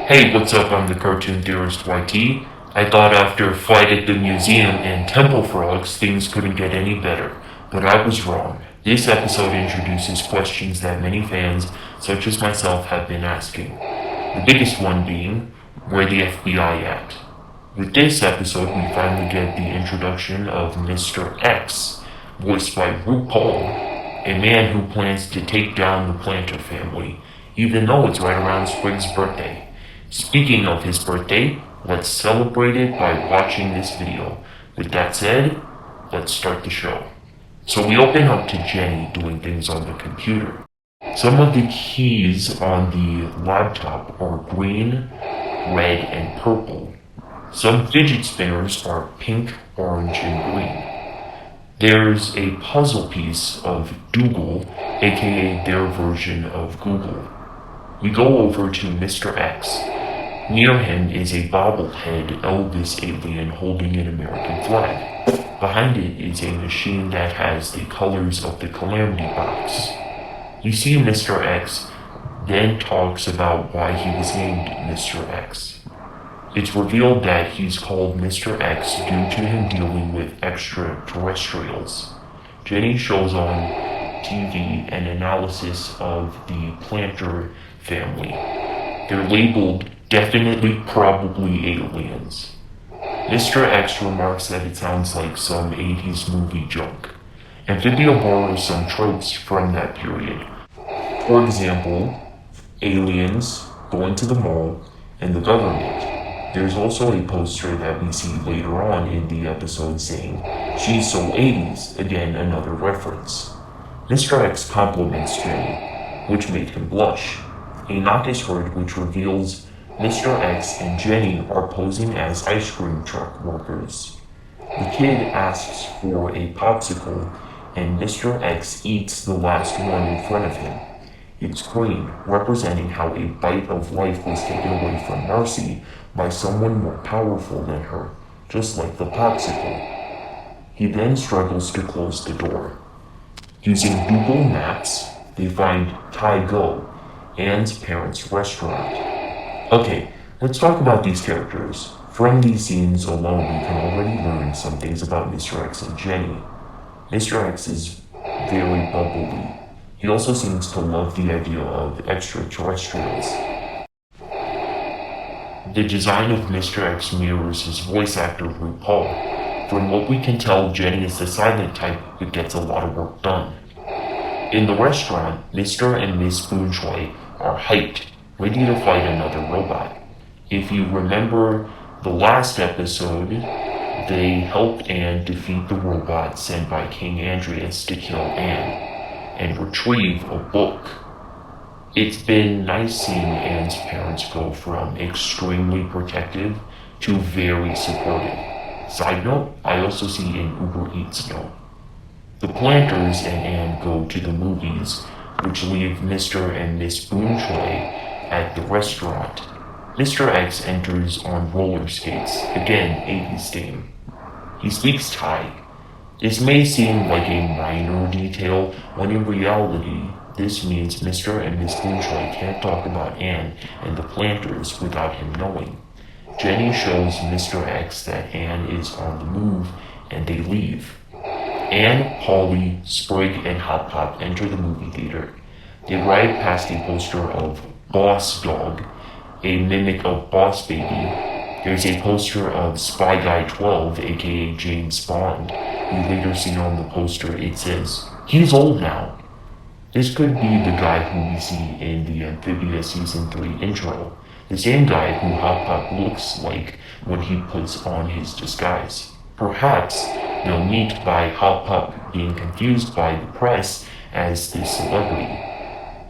Hey, what's up? I'm the Cartoon-theorist YT. I thought after Flight at the Museum and Temple Frogs, things couldn't get any better. But I was wrong. This episode introduces questions that many fans, such as myself, have been asking. The biggest one being, where the FBI at? With this episode, we finally get the introduction of Mr. X, voiced by RuPaul, a man who plans to take down the Planter family, even though it's right around Sprig's birthday. Speaking of his birthday, let's celebrate it by watching this video. With that said, let's start the show. So we open up to Jenny doing things on the computer. Some of the keys on the laptop are green, red, and purple. Some fidget spinners are pink, orange, and green. There's a puzzle piece of Dougal, aka their version of Google. We go over to Mr. X. Near him is a bobblehead Elvis alien holding an American flag. Behind it is a machine that has the colors of the Calamity Box. You see Mr. X then talks about why he was named Mr. X. It's revealed that he's called Mr. X due to him dealing with extraterrestrials. Jenny shows on TV an analysis of the Planter family. They're labeled definitely probably aliens. Mr. X remarks that it sounds like some 80s movie junk. Amphibia borrows some tropes from that period. For example, aliens, going to the mall, and the government. There's also a poster that we see later on in the episode saying, "She's so 80s," again another reference. Mr. X compliments Jenny, which made him blush. A knock is heard which reveals Mr. X and Jenny are posing as ice cream truck workers. The kid asks for a popsicle, and Mr. X eats the last one in front of him. It's green, representing how a bite of life was taken away from Marcy by someone more powerful than her, just like the popsicle. He then struggles to close the door. Using Google Maps, they find Thai Go, Anne's parents' restaurant. Okay, let's talk about these characters. From these scenes alone, we can already learn some things about Mr. X and Jenny. Mr. X is very bubbly. He also seems to love the idea of extraterrestrials. The design of Mr. X mirrors his voice actor RuPaul. From what we can tell, Jenny is the silent type who gets a lot of work done. In the restaurant, Mr. and Miss Boonchoy are hyped, ready to fight another robot. If you remember the last episode, they helped Anne defeat the robot sent by King Andreas to kill Anne and retrieve a book. It's been nice seeing Anne's parents go from extremely protective to very supportive. Side note, I also see an Uber Eats note. The Planters and Anne go to the movies, which leave Mr. and Miss Boonchoy at the restaurant. Mr. X enters on roller skates, again 80s theme. He speaks Thai. This may seem like a minor detail, when in reality, this means Mr. and Miss Boonchoy can't talk about Anne and the Planters without him knowing. Jenny shows Mr. X that Anne is on the move, and they leave. Anne, Polly, Sprig, and Hop Pop enter the movie theater. They ride past a poster of Boss Dog, a mimic of Boss Baby. There's a poster of Spy Guy 12, aka James Bond. We later see on the poster it says, "He's old now." This could be the guy who we see in the Amphibia Season 3 intro. The same guy who Hop Pop looks like when he puts on his disguise. Perhaps they'll meet by Hop Pop being confused by the press as the celebrity.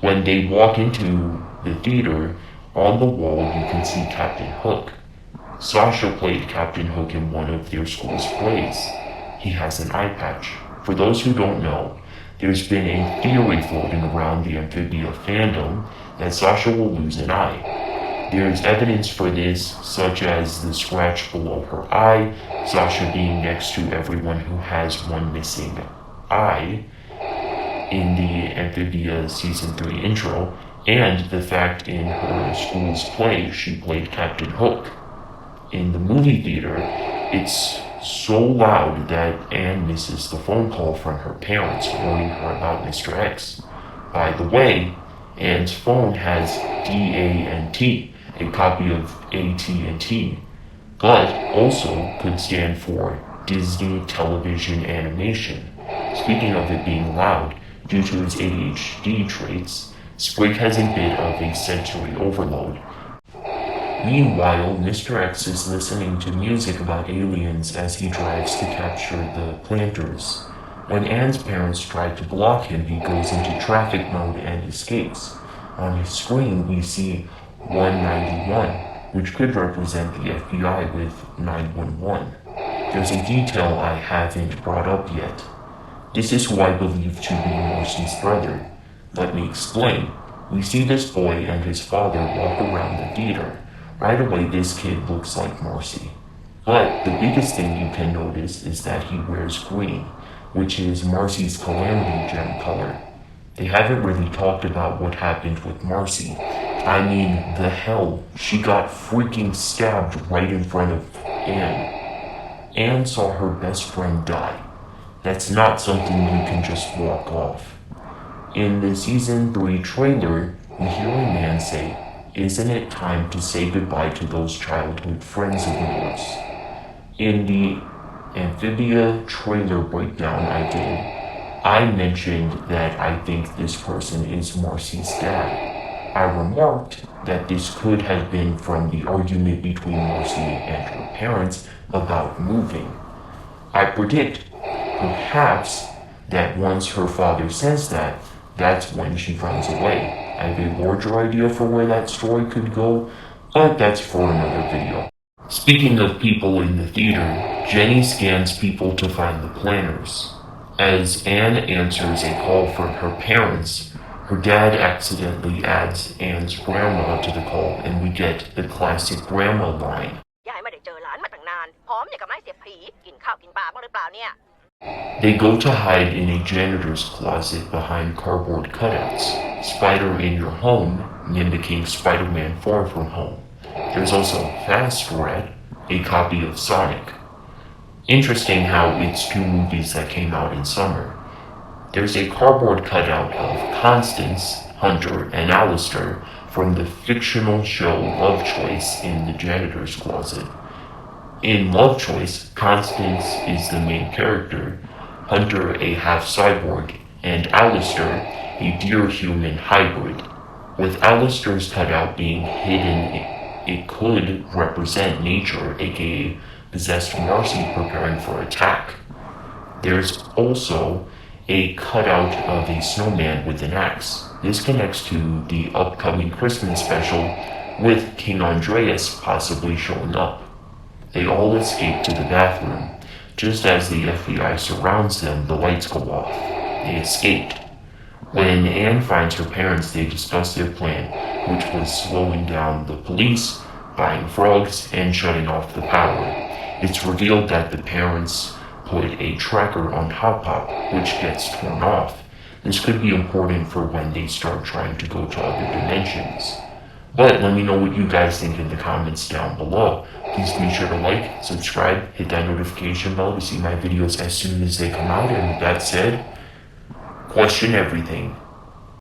When they walk into the theater, on the wall you can see Captain Hook. Sasha played Captain Hook in one of their school's plays. He has an eye patch. For those who don't know, there's been a theory floating around the Amphibia fandom that Sasha will lose an eye. There's evidence for this, such as the scratch below her eye, Sasha being next to everyone who has one missing eye in the Amphibia Season 3 intro, and the fact in her school's play she played Captain Hook. In the movie theater, it's so loud that Anne misses the phone call from her parents warning her about Mr. X. By the way, Anne's phone has DANT, a copy of AT&T, but also could stand for Disney Television Animation. Speaking of it being loud, due to his ADHD traits, Sprig has a bit of a sensory overload. Meanwhile, Mr. X is listening to music about aliens as he drives to capture the planters. When Anne's parents try to block him, he goes into traffic mode and escapes. On his screen, we see 191, which could represent the FBI with 911. There's a detail I haven't brought up yet. This is who I believe to be Marcy's brother. Let me explain. We see this boy and his father walk around the theater. Right away, this kid looks like Marcy. But the biggest thing you can notice is that he wears green, which is Marcy's calamity gem color. They haven't really talked about what happened with Marcy. I mean, the hell, she got freaking stabbed right in front of Anne. Anne saw her best friend die. That's not something you can just walk off. In the season 3 trailer, we hear a man say, "Isn't it time to say goodbye to those childhood friends of yours?" In the Amphibia trailer breakdown I did, I mentioned that I think this person is Marcy's dad. I remarked that this could have been from the argument between Marcy and her parents about moving. I predict, perhaps, that once her father says that, that's when she runs away. I have a larger idea for where that story could go, but that's for another video. Speaking of people in the theater, Jenny scans people to find the planners. As Anne answers a call from her parents, her dad accidentally adds Anne's grandma to the call, and we get the classic grandma line. They go to hide in a janitor's closet behind cardboard cutouts. Spider in your home, mimicking Spider-Man Far From Home. There's also Fast Red, a copy of Sonic. Interesting how it's 2 movies that came out in summer. There's a cardboard cutout of Constance, Hunter, and Alistair from the fictional show Love Choice in the janitor's closet. In Love Choice, Constance is the main character, Hunter a half-cyborg, and Alistair a deer-human hybrid. With Alistair's cutout being hidden, it could represent nature, aka possessed Marcy preparing for attack. There's also a cutout of a snowman with an axe. This connects to the upcoming Christmas special with King Andreas possibly showing up. They all escape to the bathroom. Just as the FBI surrounds them, the lights go off. They escaped. When Anne finds her parents, they discuss their plan, which was slowing down the police, buying frogs, and shutting off the power. It's revealed that the parents put a tracker on Hop Pop, which gets torn off. This could be important for when they start trying to go to other dimensions. But let me know what you guys think in the comments down below. Please be sure to like, subscribe, hit that notification bell to see my videos as soon as they come out. And with that said, question everything.